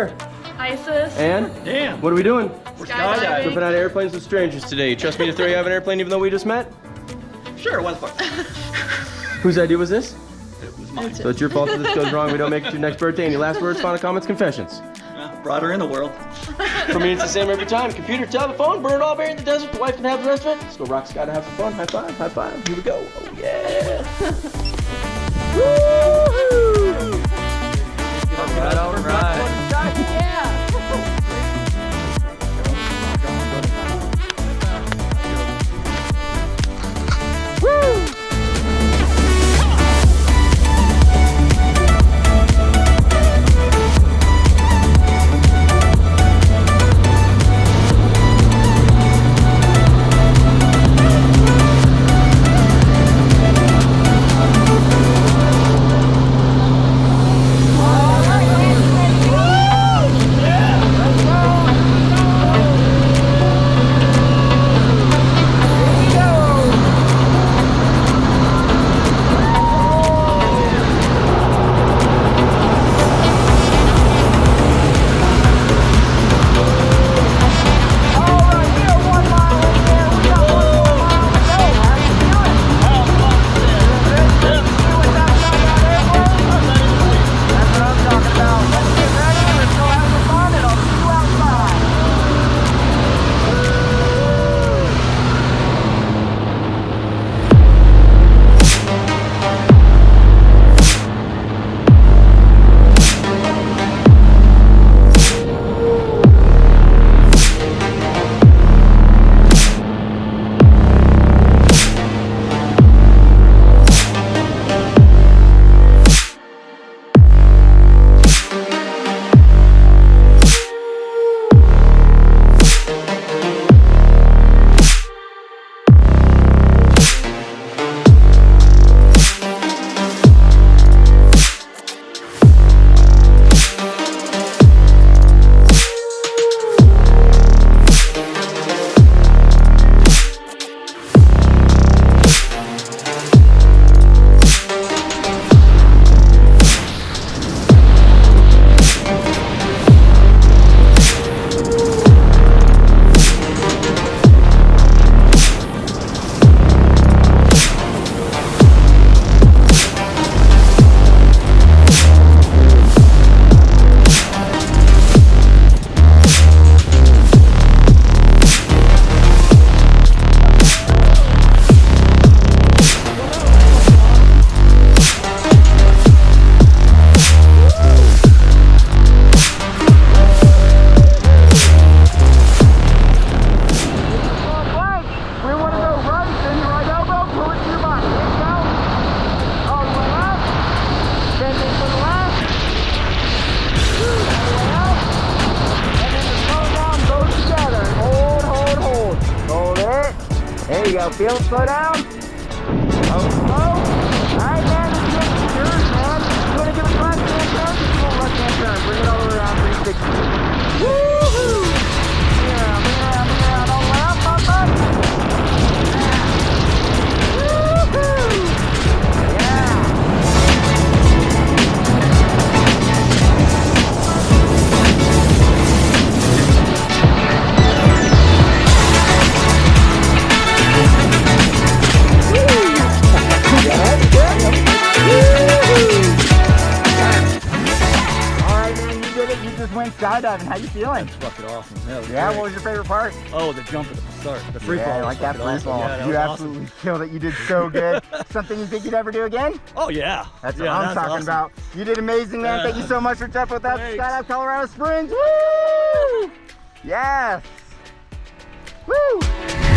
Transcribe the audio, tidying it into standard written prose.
here. Isis. And? Dan. What are we doing? We're Skydiving. skydiving. Flipping out of airplanes with strangers today. You trust me to throw you out of an airplane even though we just met? Sure, what's fun? Whose idea was this? It was mine. So it's your fault if this goes wrong, we don't make it to your next birthday. Any last words, final comments, confessions? Brought her in the world. For me, it's the same every time. Computer, telephone, burn it all, bury in the desert. The wife can have the rest of it. Let's go rock Sky to have some fun. High five, high five. Here we go. Oh, yeah. Woo-hoo! All right. There you go. Feel it slow down. Oh, slow. All right, man. This is yours, man. You want to give it a left-hand turn? Just do a left-hand turn. Bring it all the way around 360. Woo-hoo! Yeah, bring it around all the way up, up, up. Woo-hoo! Yeah. Went skydiving. How you feeling? That's fucking awesome. Yeah, what was your favorite part? Oh, the jump at the start. The free fall. Yeah, like that free fall. Yeah, you absolutely killed it. You did so good. Something you think you'd ever do again? Oh, yeah. That's what I'm talking awesome. about. You did amazing, man. Thank you so much for jumping with us. Thanks. Skydive Colorado Springs. Woo! Yes. Woo!